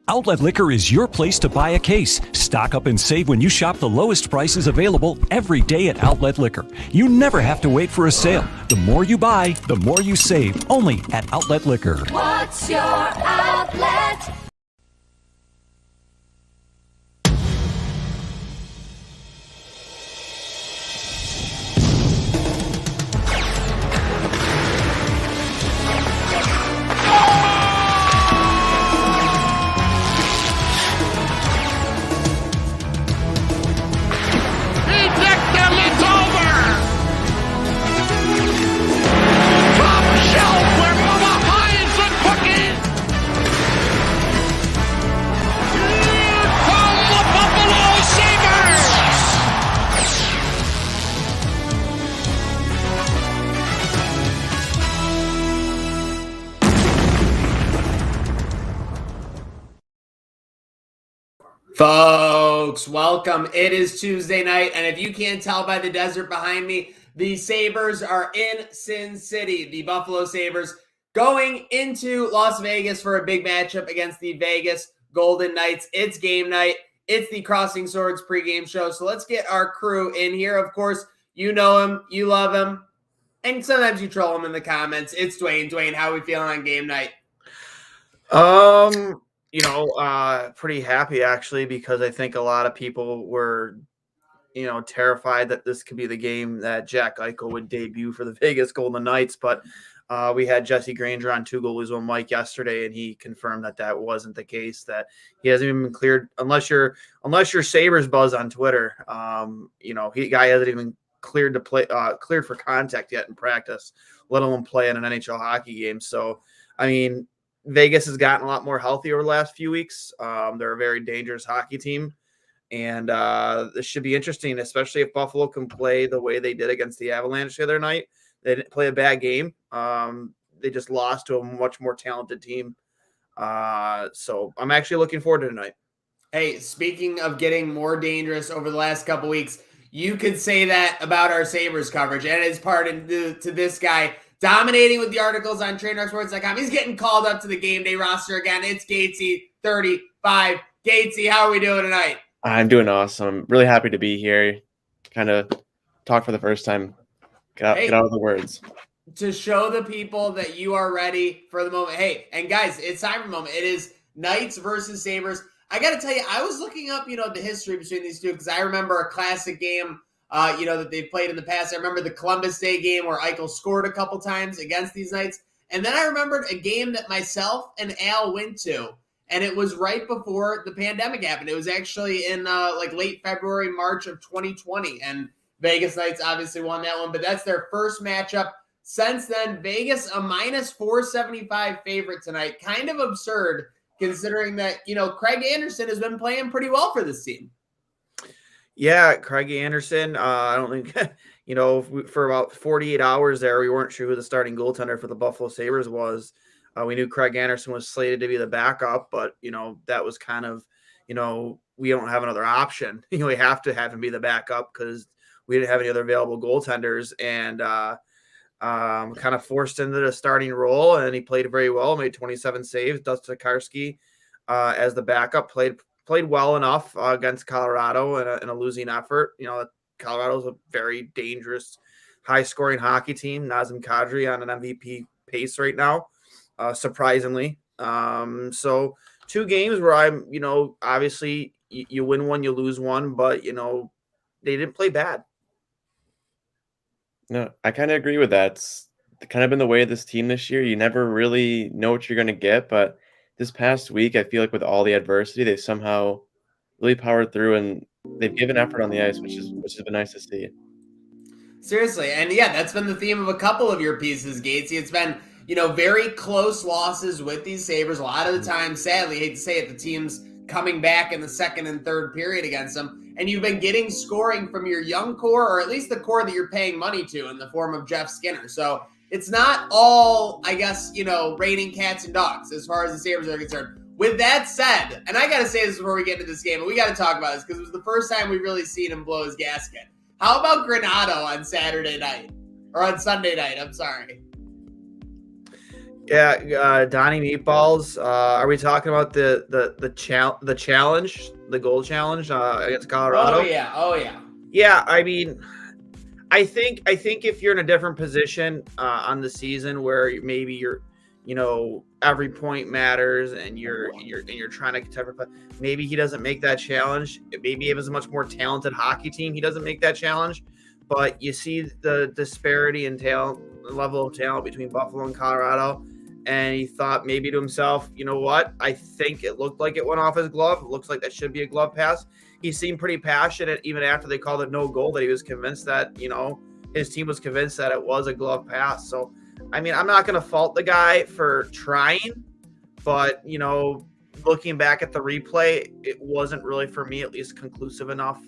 Outlet Liquor is your place to buy a case. Stock up and save when you shop the lowest prices available every day at Outlet Liquor. You never have to wait for a sale. The more you buy, the more you save. Only at Outlet Liquor. What's your outlet? Folks, welcome. It is Tuesday night, and if you can't tell by the desert behind me, the Sabres are in Sin City. The Buffalo Sabres going into Las Vegas for a big matchup against the Vegas Golden Knights. It's game night. It's the Crossing Swords pregame show, so let's get our crew in here. Of course, you know him, you love him, and sometimes you troll him in the comments. It's Dwayne. Dwayne, how are we feeling on game night? Pretty happy actually, because I think a lot of people were, terrified that this could be the game that Jack Eichel would debut for the Vegas Golden Knights. But we had Jesse Granger on Two Goalies One Mike yesterday, and he confirmed that that wasn't the case, that he hasn't even been cleared unless you're Sabres Buzz on Twitter. Guy hasn't even cleared to play, cleared for contact yet in practice, let alone play in an NHL hockey game. So, I mean, Vegas has gotten a lot more healthy over the last few weeks. They're a very dangerous hockey team, and this should be interesting, especially if Buffalo can play the way they did against the Avalanche the other night. They didn't play a bad game. They just lost to a much more talented team. So I'm actually looking forward to tonight. Hey, speaking of getting more dangerous over the last couple weeks, you could say that about our Sabres coverage, and it's part to this guy dominating with the articles on TrademarkSports.com. He's getting called up to the game day roster again. It's Gatesy 35. Gatesy, how are we doing tonight? I'm doing awesome. I'm really happy to be here. Kind of talk for the first time. Get out of the words. To show the people that you are ready for the moment. Hey, and guys, it's time for the moment. It is Knights versus Sabres. I got to tell you, I was looking up, the history between these two, because I remember a classic game that they've played in the past. I remember the Columbus Day game where Eichel scored a couple times against these Knights. And then I remembered a game that myself and Al went to, and it was right before the pandemic happened. It was actually in late February, March of 2020. And Vegas Knights obviously won that one, but that's their first matchup. Since then, Vegas, a minus 475 favorite tonight. Kind of absurd considering that, Craig Anderson has been playing pretty well for this team. Yeah, Craig Anderson. I don't think, for about 48 hours there, we weren't sure who the starting goaltender for the Buffalo Sabres was. We knew Craig Anderson was slated to be the backup, but, that was kind of, we don't have another option. We have to have him be the backup because we didn't have any other available goaltenders, and kind of forced into the starting role, and he played very well, made 27 saves. Dustin Tokarski as the backup played well enough against Colorado in a losing effort. Colorado's a very dangerous, high-scoring hockey team. Nazem Kadri on an MVP pace right now, surprisingly. So 2 games where I'm, obviously you win one, you lose one, but, they didn't play bad. No, I kind of agree with that. It's kind of been the way of this team this year. You never really know what you're going to get, but this past week, I feel like with all the adversity, they've somehow really powered through, and they've given effort on the ice, which has been nice to see. Seriously, and yeah, that's been the theme of a couple of your pieces, Gatesy. It's been, very close losses with these Sabres. A lot of the time, sadly, hate to say it, the team's coming back in the second and third period against them. And you've been getting scoring from your young core, or at least the core that you're paying money to in the form of Jeff Skinner. So it's not all, I guess, raining cats and dogs as far as the Sabres are concerned. With that said, and I got to say this before we get into this game, and we got to talk about this because it was the first time we've really seen him blow his gasket. How about Granato on Saturday night? Or on Sunday night, I'm sorry. Yeah, Donnie Meatballs. Are we talking about the challenge, the goal challenge against Colorado? Oh yeah. Yeah, I mean, I think if you're in a different position on the season where maybe every point matters and you're trying to contend for, maybe he doesn't make that challenge. Maybe it was a much more talented hockey team. He doesn't make that challenge, but you see the disparity in talent, the level of talent between Buffalo and Colorado. And he thought maybe to himself, you know what? I think it looked like it went off his glove. It looks like that should be a glove pass. He seemed pretty passionate even after they called it no goal, that he was convinced that, his team was convinced that it was a glove pass. So, I mean, I'm not going to fault the guy for trying, but, looking back at the replay, it wasn't really, for me at least, conclusive enough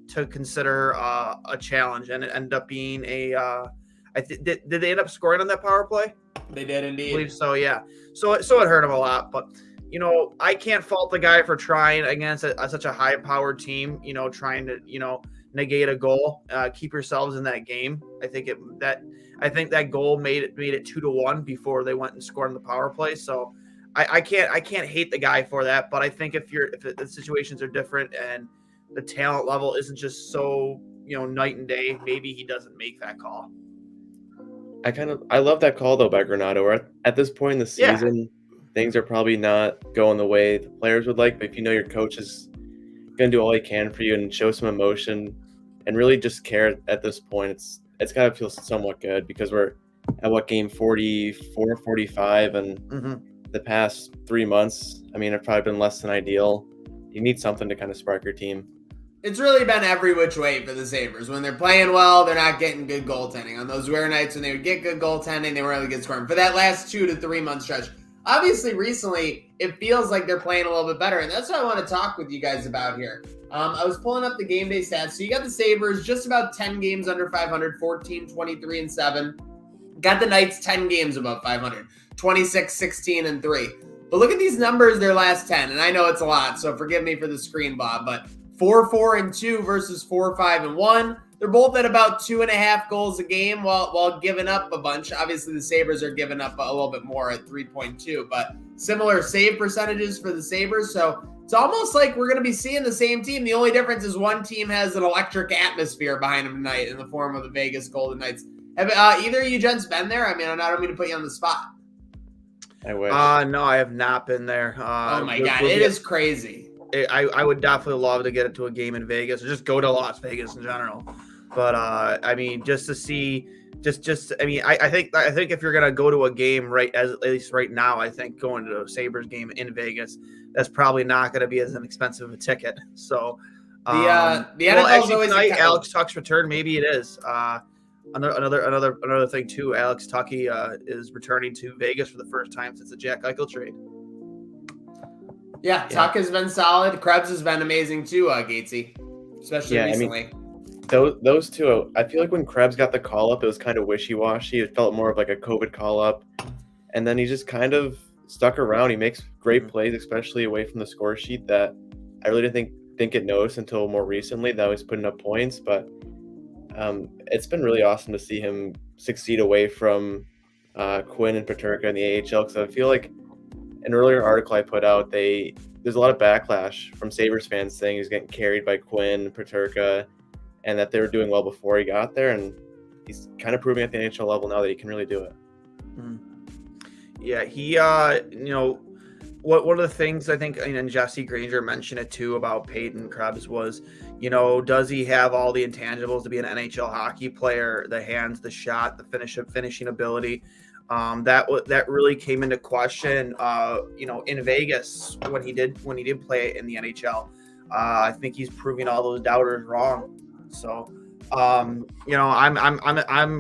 to consider a challenge. And it ended up being did they end up scoring on that power play? They did indeed. I believe so, yeah. So it hurt him a lot, but I can't fault the guy for trying against such a high-powered team. Trying to negate a goal, keep yourselves in that game. I think that goal made it 2-1 before they went and scored on the power play. So I can't hate the guy for that, but I think if the situations are different and the talent level isn't just so night and day, maybe he doesn't make that call. I love that call though by Granato. We're at this point in the season, things are probably not going the way the players would like, but if your coach is going to do all he can for you and show some emotion and really just care at this point, it's got to feel somewhat good because we're at game 44, 45, and the past 3 months, I mean, have probably been less than ideal. You need something to kind of spark your team. It's really been every which way for the Sabres. When they're playing well, they're not getting good goaltending. On those rare nights when they would get good goaltending, they weren't really good scoring. For that last 2 to 3 month stretch, obviously recently, it feels like they're playing a little bit better, and that's what I want to talk with you guys about here. I was pulling up the game day stats. So you got the Sabres just about 10 games under 500, 14, 23, and 7. Got the Knights 10 games above 500, 26, 16, and 3. But look at these numbers their last 10, and I know it's a lot, so forgive me for the screen, Bob, but 4-4-2 versus 4-5-1. They're both at about 2.5 goals a game while giving up a bunch. Obviously, the Sabres are giving up a little bit more at 3.2, but similar save percentages for the Sabres. So it's almost like we're going to be seeing the same team. The only difference is one team has an electric atmosphere behind them tonight in the form of the Vegas Golden Knights. Have either of you gents been there? I mean, I don't mean to put you on the spot. I wish. No, I have not been there. Oh my God, it is crazy. I would definitely love to get to a game in Vegas or just go to Las Vegas in general. But I mean, just to see, I mean, I think if you're gonna go to a game at least right now, I think going to a Sabres game in Vegas, that's probably not going to be as inexpensive a ticket. So the NFL is always tonight, Alex Tuck's return. Maybe it is. Another thing too. Alex Tucky is returning to Vegas for the first time since the Jack Eichel trade. Yeah, Tuck has been solid. Krebs has been amazing too, Gatesy, especially recently. I mean, those two, I feel like when Krebs got the call-up, it was kind of wishy-washy. It felt more of like a COVID call-up. And then he just kind of stuck around. He makes great plays, especially away from the score sheet that I really didn't get noticed until more recently that he's putting up points. But it's been really awesome to see him succeed away from Quinn and Peterka in the AHL because I feel like an earlier article I put out, there's a lot of backlash from Sabres fans saying he's getting carried by Quinn, Peterka, and that they were doing well before he got there, and he's kind of proving at the NHL level now that he can really do it. Yeah, he, one of the things I think, and Jesse Granger mentioned it too about Peyton Krebs was, does he have all the intangibles to be an NHL hockey player? The hands, the shot, the finishing ability. That really came into question, in Vegas when he did play in the NHL. I think he's proving all those doubters wrong. So, I'm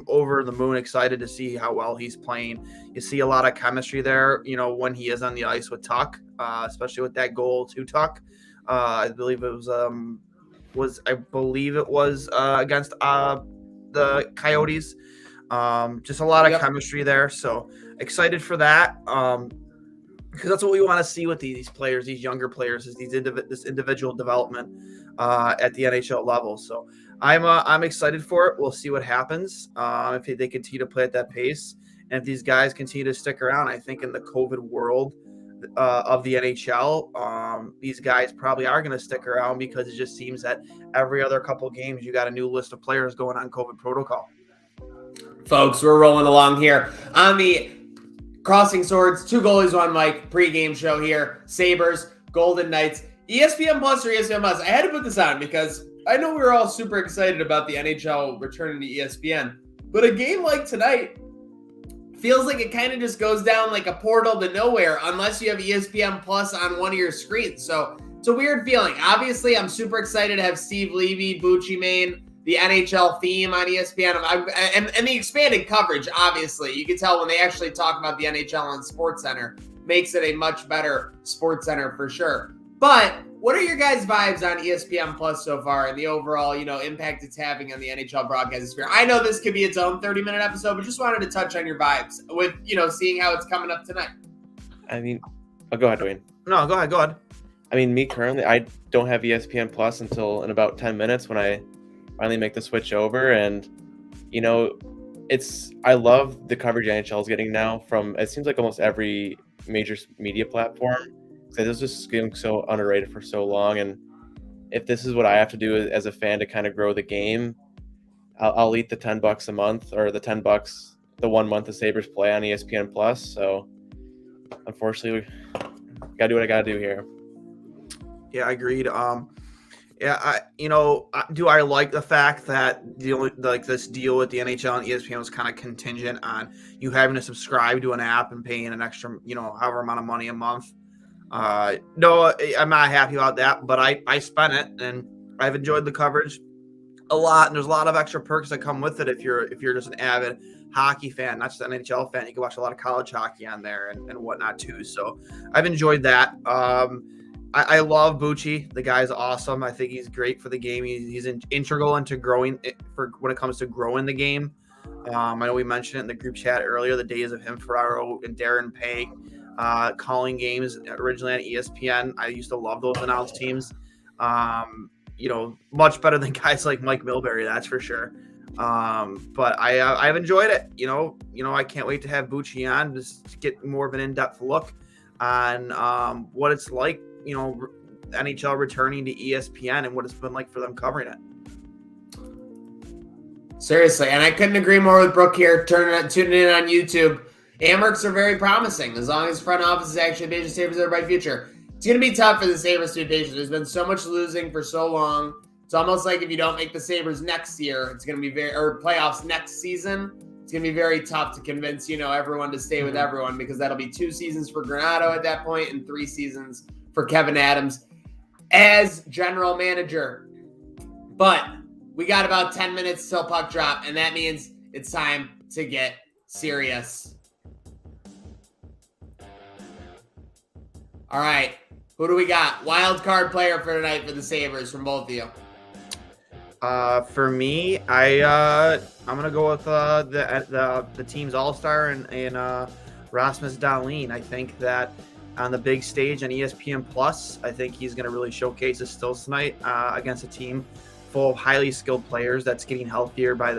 over the moon excited to see how well he's playing. You see a lot of chemistry there, when he is on the ice with Tuck, especially with that goal to Tuck. I believe it was against the Coyotes. Just a lot of chemistry there. So excited for that. Because that's what we want to see with these players, these younger players, is this individual development at the NHL level. So I'm excited for it. We'll see what happens if they continue to play at that pace And if these guys continue to stick around, I think in the COVID world of the NHL, these guys probably are going to stick around, because it just seems that every other couple games you got a new list of players going on COVID protocol. Folks, we're rolling along here on the Crossing Swords, 2 goalies, 1 mic pregame show here. Sabres, Golden Knights, ESPN Plus or ESPN Plus. I had to put this on because I know we were all super excited about the NHL returning to ESPN, but a game like tonight feels like it kind of just goes down like a portal to nowhere unless you have ESPN Plus on one of your screens. So it's a weird feeling. Obviously, I'm super excited to have Steve Levy, Bucci Main, the NHL theme on ESPN, and the expanded coverage, obviously. You can tell when they actually talk about the NHL on SportsCenter, makes it a much better SportsCenter for sure. But what are your guys' vibes on ESPN Plus so far and the overall, impact it's having on the NHL broadcast sphere? I know this could be its own 30-minute episode, but just wanted to touch on your vibes with, seeing how it's coming up tonight. I mean, go ahead, Dwayne. No, go ahead. I mean, me currently, I don't have ESPN Plus until in about 10 minutes when I finally make the switch over. And, I love the coverage NHL is getting now from, it seems like almost every major media platform. It was just getting so underrated for so long. And if this is what I have to do as a fan to kind of grow the game, I'll eat the $10 a month, or the $10, the 1 month the Sabres play on ESPN Plus. So unfortunately, we got to do what I got to do here. Yeah, agreed. Do I like the fact that this deal with the NHL and ESPN was kind of contingent on you having to subscribe to an app and paying an extra, however amount of money a month? No, I'm not happy about that, but I spent it and I've enjoyed the coverage a lot. And there's a lot of extra perks that come with it if you're just an avid hockey fan, not just an NHL fan. You can watch a lot of college hockey on there and whatnot too. So I've enjoyed that. I love Bucci. The guy's awesome. I think he's great for the game. He's integral into growing when it comes to growing the game. I know we mentioned it in the group chat earlier, the days of him, Ferraro, and Darren Pang calling games originally on ESPN. I used to love those announced teams. Much better than guys like Mike Milbury, that's for sure. But I've enjoyed it. I can't wait to have Bucci on just to get more of an in-depth look on what it's like, NHL returning to ESPN and what it's been like for them covering it. Seriously, and I couldn't agree more with Brooke here. Tuning in on YouTube. Amherst are very promising as long as front office is actually patient Sabres are bright future. It's going to be tough for the Sabres to be patient. There's been so much losing for so long. It's almost like if you don't make the Sabres next year, it's going to be playoffs next season. It's going to be very tough to convince, everyone to stay with everyone, because that'll be 2 seasons for Granato at that point and 3 seasons for Kevin Adams as general manager. But we got about 10 minutes till puck drop, and that means it's time to get serious. All right, who do we got? Wild card player for tonight for the Sabres from both of you. For me, I'm gonna go with the team's all-star and Rasmus Dahlin. I think that on the big stage on ESPN Plus, I think he's gonna really showcase his skills tonight against a team full of highly skilled players that's getting healthier by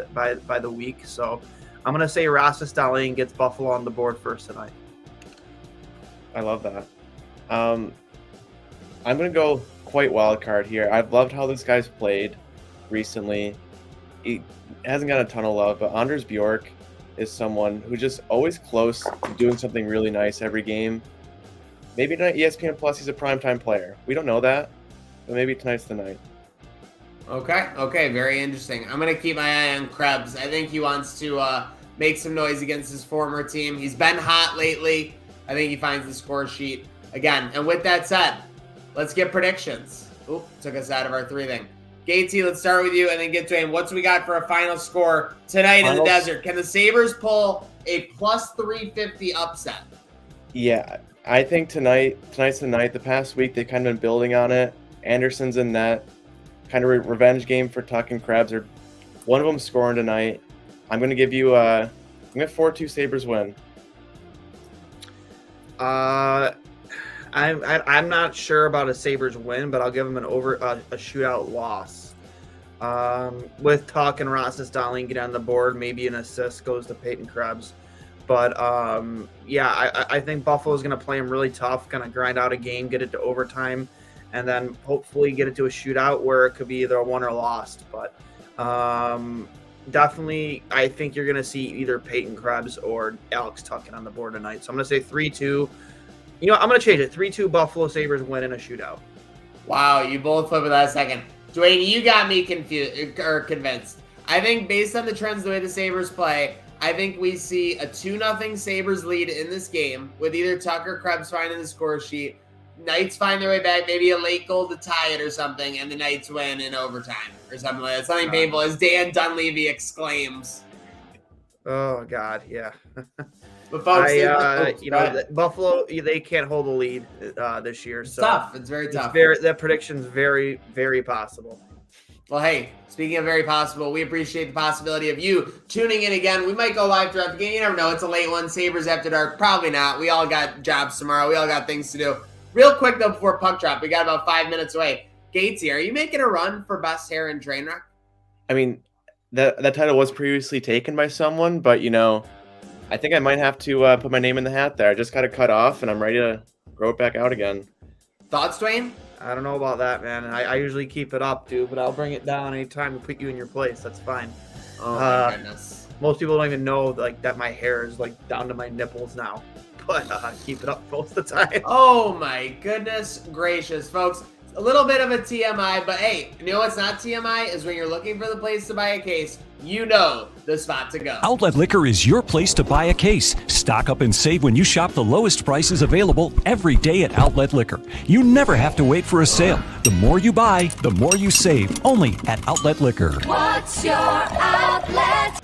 the week. So I'm gonna say Rasmus Dahlin gets Buffalo on the board first tonight. I love that. I'm going to go quite wild card here. I've loved how this guy's played recently. He hasn't got a ton of love, but Anders Bjork is someone who's just always close to doing something really nice every game. Maybe tonight, ESPN Plus, he's a primetime player. We don't know that, but maybe tonight's the night. Okay, very interesting. I'm going to keep my eye on Krebs. I think he wants to make some noise against his former team. He's been hot lately. I think he finds the score sheet again. And with that said, let's get predictions. Oop, took us out of our 3 thing. Gatesy, let's start with you and then get to him. What's we got for a final score tonight in the desert? Can the Sabres pull a plus 350 upset? Yeah, I think tonight's the night. The past week, they've kind of been building on it. Anderson's in net. Kind of revenge game for Tuck and Krebs. Or one of them scoring tonight. I'm going to give you I'm going to 4-2 Sabres win. I'm not sure about a Sabres win, but I'll give them a shootout loss. With Tuck and Rasmus Dahlin get on the board, maybe an assist goes to Peyton Krebs. But yeah, I think Buffalo's going to play them really tough, going to grind out a game, get it to overtime, and then hopefully get it to a shootout where it could be either a won or lost. But definitely, I think you're going to see either Peyton Krebs or Alex Tucken on the board tonight. So I'm going to say 3-2. You know, I'm going to change it. 3-2 Buffalo Sabres win in a shootout. Wow, you both flip it last second. Dwayne, you got me confused or convinced. I think based on the trends, the way the Sabres play, I think we see a 2-0 Sabres lead in this game with either Tuck or Krebs finding the score sheet. Knights find their way back, maybe a late goal to tie it or something, and the Knights win in overtime or something like that. Something painful, as Dan Dunleavy exclaims. Oh, God, yeah. But folks, Buffalo, they can't hold a lead this year. It's so tough. It's very tough. That prediction's very, very possible. Well, hey, speaking of very possible, we appreciate the possibility of you tuning in again. We might go live throughout the game. You never know. It's a late one. Sabres After Dark. Probably not. We all got jobs tomorrow. We all got things to do. Real quick, though, before puck drop, we got about 5 minutes away. Gatesy, are you making a run for best hair in Trainwreck? I mean, that title was previously taken by someone, but, you know, I think I might have to put my name in the hat there. I just got it cut off, and I'm ready to grow it back out again. Thoughts, Dwayne? I don't know about that, man. I usually keep it up, dude, but I'll bring it down anytime to put you in your place. That's fine. Oh, my goodness. Most people don't even know that my hair is down to my nipples now, but I keep it up most of the time. Oh, my goodness gracious, folks. A little bit of a TMI, but hey, you know what's not TMI is when you're looking for the place to buy a case, you know the spot to go. Outlet Liquor is your place to buy a case. Stock up and save when you shop the lowest prices available every day at Outlet Liquor. You never have to wait for a sale. The more you buy, the more you save. Only at Outlet Liquor. What's your outlet?